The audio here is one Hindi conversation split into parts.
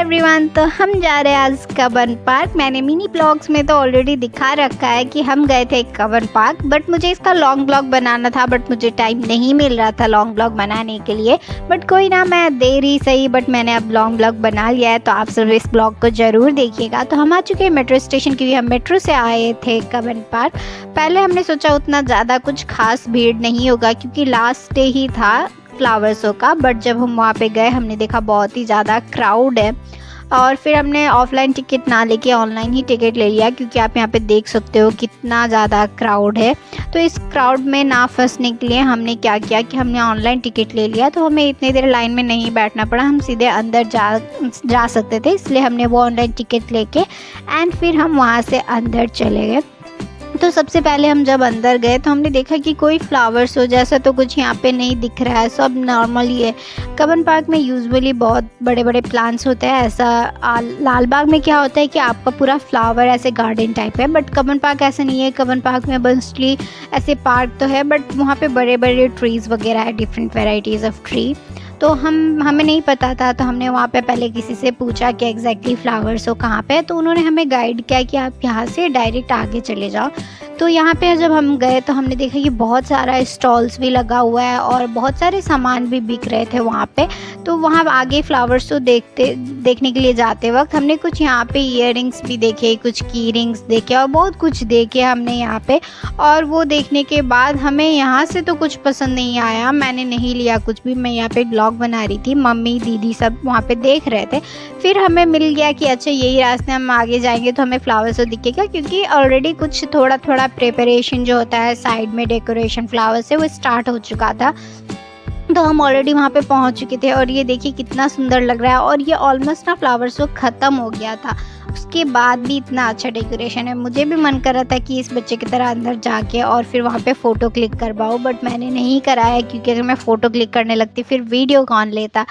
एवरीवन, तो हम जा रहे हैं आज कब्बन पार्क। मैंने मिनी ब्लॉग्स में तो ऑलरेडी दिखा रखा है कि हम गए थे कब्बन पार्क, बट मुझे इसका लॉन्ग ब्लॉग बनाना था, बट मुझे टाइम नहीं मिल रहा था लॉन्ग ब्लॉग बनाने के लिए। बट कोई ना, मैं देर ही सही, बट मैंने अब लॉन्ग ब्लॉग बना लिया है, तो आप सब इस ब्लॉग को ज़रूर देखिएगा। तो हम आ चुके हैं मेट्रो स्टेशन, क्योंकि हम मेट्रो से आए थे कब्बन पार्क। पहले हमने सोचा उतना ज़्यादा कुछ खास भीड़ नहीं होगा, क्योंकि लास्ट डे ही था फ्लावर शो का, बट जब हम वहाँ पे गए हमने देखा बहुत ही ज़्यादा क्राउड है। और फिर हमने ऑफलाइन टिकट ना लेके ऑनलाइन ही टिकट ले लिया, क्योंकि आप यहाँ पे देख सकते हो कितना ज़्यादा क्राउड है। तो इस क्राउड में ना फंसने के लिए हमने क्या किया कि हमने ऑनलाइन टिकट ले लिया, तो हमें इतनी देर लाइन में नहीं बैठना पड़ा, हम सीधे अंदर जा सकते थे। इसलिए हमने वो ऑनलाइन टिकट लेके एंड फिर हम वहाँ से अंदर चले गए। तो सबसे पहले हम जब अंदर गए तो हमने देखा कि कोई फ्लावर शो जैसा तो कुछ यहाँ पे नहीं दिख रहा है, सब नॉर्मल ही है। कब्बन पार्क में यूजुअली बहुत बड़े बड़े प्लांट्स होते हैं, ऐसा लाल बाग में क्या होता है कि आपका पूरा फ्लावर ऐसे गार्डन टाइप है, बट कब्बन पार्क ऐसा नहीं है। कब्बन पार्क में मोस्टली ऐसे पार्क तो है, बट वहाँ पे बड़े बड़े ट्रीज़ वगैरह है, डिफरेंट वेराइटीज़ ऑफ ट्री। तो हमें नहीं पता था, तो हमने वहाँ पे पहले किसी से पूछा कि एग्जैक्टली फ्लावर शो कहाँ पे है, तो उन्होंने हमें गाइड किया कि आप यहाँ से डायरेक्ट आगे चले जाओ। तो यहाँ पे जब हम गए तो हमने देखा कि बहुत सारा स्टॉल्स भी लगा हुआ है और बहुत सारे सामान भी बिक रहे थे वहाँ पे। तो वहाँ आगे फ्लावर शो देखने के लिए जाते वक्त हमने कुछ यहाँ पे ईयररिंग्स भी देखे, कुछ की रिंग्स देखे और बहुत कुछ देखे हमने यहाँ पे। और वो देखने के बाद हमें यहाँ से तो कुछ पसंद नहीं आया, मैंने नहीं लिया कुछ भी। मैं यहाँ पे ब्लॉग बना रही थी, मम्मी दीदी सब वहाँ पे देख रहे थे। फिर हमें मिल गया कि अच्छा यही रास्ते हम आगे जाएंगे तो हमें फ्लावर शो दिखेगा, क्योंकि ऑलरेडी कुछ थोड़ा थोड़ा प्रिपरेशन जो होता है साइड में डेकोरेशन फ्लावर से वो स्टार्ट हो चुका था। तो हम ऑलरेडी वहाँ पे पहुँच चुके थे और ये देखिए कितना सुंदर लग रहा है। और ये ऑलमोस्ट ना फ्लावर शो ख़त्म हो गया था, उसके बाद भी इतना अच्छा डेकोरेशन है। मुझे भी मन कर रहा था कि इस बच्चे की तरह अंदर जाके और फिर वहाँ पे फ़ोटो क्लिक करवाऊँ, बट मैंने नहीं कराया, क्योंकि अगर मैं फ़ोटो क्लिक करने लगती फिर वीडियो कौन लेता।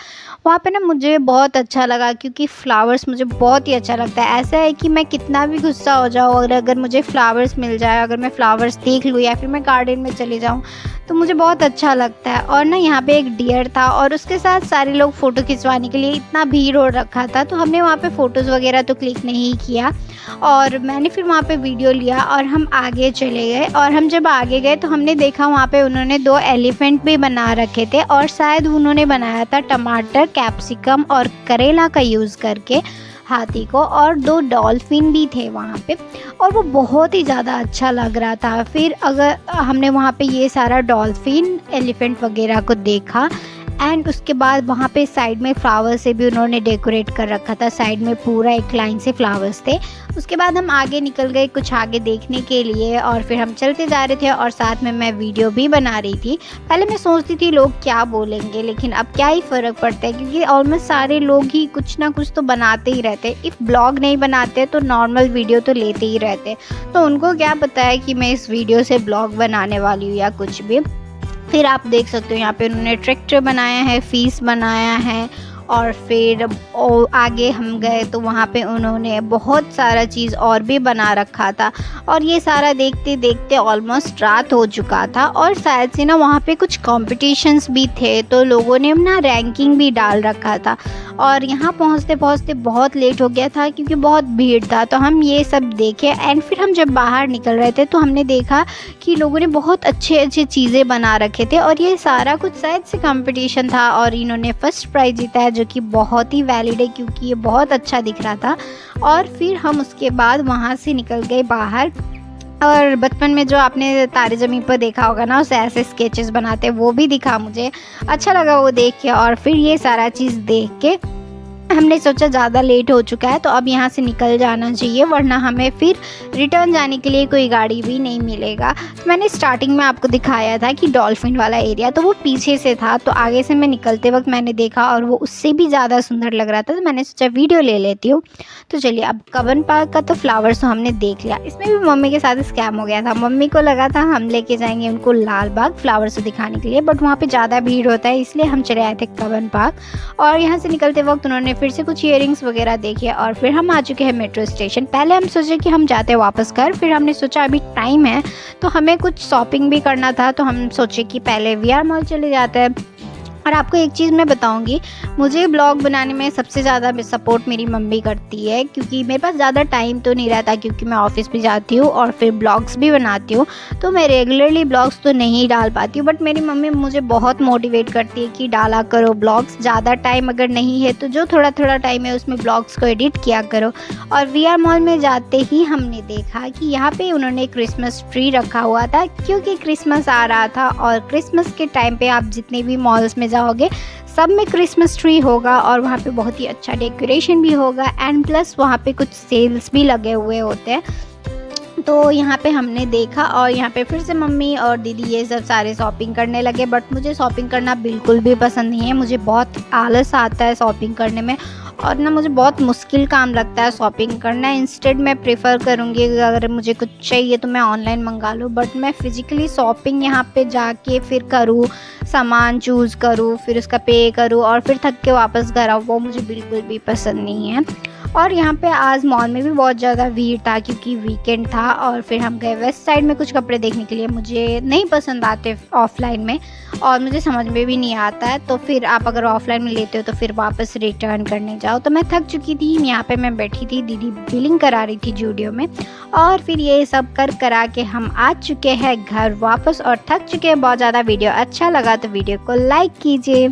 वहाँ पे ना मुझे बहुत अच्छा लगा, क्योंकि फ्लावर्स मुझे बहुत ही अच्छा लगता है। ऐसा है कि मैं कितना भी गुस्सा हो जाऊँ और अगर मुझे फ्लावर्स मिल जाए, अगर मैं फ्लावर्स देख लूँ या फिर मैं गार्डन में चली जाऊँ, तो मुझे बहुत अच्छा लगता है। और ना यहाँ पे एक डियर था और उसके साथ सारे लोग फ़ोटो खिंचवाने के लिए इतना भीड़ हो रखा था, तो हमने वहाँ पे फ़ोटोज़ वगैरह तो क्लिक नहीं किया और मैंने फिर वहाँ पे वीडियो लिया और हम आगे चले गए। और हम जब आगे गए तो हमने देखा वहाँ पे उन्होंने 2 एलिफेंट भी बना रखे थे, और शायद उन्होंने बनाया था टमाटर, कैप्सिकम और करेला का यूज़ करके हाथी को, और 2 डॉल्फिन भी थे वहाँ पे, और वो बहुत ही ज़्यादा अच्छा लग रहा था। फिर अगर हमने वहाँ पे ये सारा डॉल्फिन, एलिफेंट वगैरह को देखा एंड उसके बाद वहाँ पे साइड में फ्लावर से भी उन्होंने डेकोरेट कर रखा था, साइड में पूरा एक लाइन से फ्लावर्स थे। उसके बाद हम आगे निकल गए कुछ आगे देखने के लिए और फिर हम चलते जा रहे थे और साथ में मैं वीडियो भी बना रही थी। पहले मैं सोचती थी लोग क्या बोलेंगे, लेकिन अब क्या ही फ़र्क पड़ता है, क्योंकि ऑलमोस्ट सारे लोग ही कुछ ना कुछ तो बनाते ही रहते। इफ़ ब्लॉग नहीं बनाते तो नॉर्मल वीडियो तो लेते ही रहते, तो उनको क्या पता है कि मैं इस वीडियो से ब्लॉग बनाने वाली हूँ या कुछ भी। फिर आप देख सकते हो यहाँ पे उन्होंने ट्रैक्टर बनाया है, फीस बनाया है, और फिर आगे हम गए तो वहाँ पे उन्होंने बहुत सारा चीज़ और भी बना रखा था। और ये सारा देखते देखते ऑलमोस्ट रात हो चुका था, और शायद से ना वहाँ पे कुछ कॉम्पिटिशन्स भी थे, तो लोगों ने ना रैंकिंग भी डाल रखा था। और यहाँ पहुँचते पहुँचते बहुत लेट हो गया था, क्योंकि बहुत भीड़ था। तो हम ये सब देखे एंड फिर हम जब बाहर निकल रहे थे तो हमने देखा कि लोगों ने बहुत अच्छे अच्छे चीज़ें बना रखे थे, और ये सारा कुछ शायद से कंपटीशन था और इन्होंने फर्स्ट प्राइज़ जीता है, जो कि बहुत ही वैलिड है, क्योंकि ये बहुत अच्छा दिख रहा था। और फिर हम उसके बाद वहाँ से निकल गए बाहर। और बचपन में जो आपने तारे ज़मीन पर देखा होगा ना, उसे ऐसे स्केचेस बनाते, वो भी दिखा मुझे, अच्छा लगा वो देख के। और फिर ये सारा चीज़ देख के हमने सोचा ज़्यादा लेट हो चुका है तो अब यहाँ से निकल जाना चाहिए, वरना हमें फिर रिटर्न जाने के लिए कोई गाड़ी भी नहीं मिलेगा। तो मैंने स्टार्टिंग में आपको दिखाया था कि डॉल्फिन वाला एरिया, तो वो पीछे से था, तो आगे से मैं निकलते वक्त मैंने देखा और वो उससे भी ज़्यादा सुंदर लग रहा था, तो मैंने सोचा वीडियो ले लेती हूँ। तो चलिए, अब कब्बन पार्क का तो फ्लावर्स तो हमने देख लिया, इसमें भी मम्मी के साथ स्कैम हो गया था। मम्मी को लगा था हम लेके जाएंगे उनको लाल बाग फ्लावर्स दिखाने के लिए, बट वहाँ पर ज़्यादा भीड़ होता है, इसलिए हम चले आए थे कब्बन पार्क। और यहाँ से निकलते वक्त उन्होंने फिर से कुछ ईयरिंग्स वगैरह देखे और फिर हम आ चुके हैं मेट्रो स्टेशन। पहले हम सोचे कि हम जाते वापस घर, फिर हमने सोचा अभी टाइम है तो हमें कुछ शॉपिंग भी करना था, तो हम सोचे कि पहले वीआर मॉल चले जाते हैं। और आपको एक चीज़ मैं बताऊंगी, मुझे ब्लॉग बनाने में सबसे ज़्यादा सपोर्ट मेरी मम्मी करती है, क्योंकि मेरे पास ज़्यादा टाइम तो नहीं रहता, क्योंकि मैं ऑफिस भी जाती हूँ और फिर ब्लॉग्स भी बनाती हूँ, तो मैं रेगुलरली ब्लॉग्स तो नहीं डाल पाती हूँ। बट मेरी मम्मी मुझे बहुत मोटिवेट करती है कि डाला करो ब्लॉग्स, ज़्यादा टाइम अगर नहीं है तो जो थोड़ा थोड़ा टाइम है उसमें ब्लॉग्स को एडिट किया करो। और वीआर मॉल में जाते ही हमने देखा कि यहाँ पे उन्होंने क्रिसमस ट्री रखा हुआ था, क्योंकि क्रिसमस आ रहा था और क्रिसमस के टाइम पे आप जितने भी मॉल्स में जाओगे सब में क्रिसमस ट्री होगा और वहाँ पे बहुत ही अच्छा डेकोरेशन भी होगा, एंड प्लस वहाँ पे कुछ सेल्स भी लगे हुए होते हैं। तो यहाँ पे हमने देखा और यहाँ पे फिर से मम्मी और दीदी ये सब सारे शॉपिंग करने लगे। बट मुझे शॉपिंग करना बिल्कुल भी पसंद नहीं है, मुझे बहुत आलस आता है शॉपिंग करने में, और ना मुझे बहुत मुश्किल काम लगता है शॉपिंग करना। इंस्टेड मैं प्रेफर करूँगी अगर मुझे कुछ चाहिए तो मैं ऑनलाइन मंगा लूँ, बट मैं फ़िज़िकली शॉपिंग यहाँ पे जाके फिर करूँ, सामान चूज़ करूँ, फिर उसका पे करूँ और फिर थक के वापस घर आऊँ, वो मुझे बिल्कुल भी पसंद नहीं है। और यहाँ पे आज मॉल में भी बहुत ज़्यादा भीड़ था, क्योंकि वीकेंड था। और फिर हम गए वेस्ट साइड में कुछ कपड़े देखने के लिए, मुझे नहीं पसंद आते ऑफ़लाइन में और मुझे समझ में भी नहीं आता है, तो फिर आप अगर ऑफ़लाइन में लेते हो तो फिर वापस रिटर्न करने जाओ। तो मैं थक चुकी थी, यहाँ पे मैं बैठी थी, दीदी बिलिंग करा रही थी जूडियो में, और फिर ये सब करा के हम आ चुके हैं घर वापस और थक चुके हैं बहुत ज़्यादा। वीडियो अच्छा लगा तो वीडियो को लाइक कीजिए।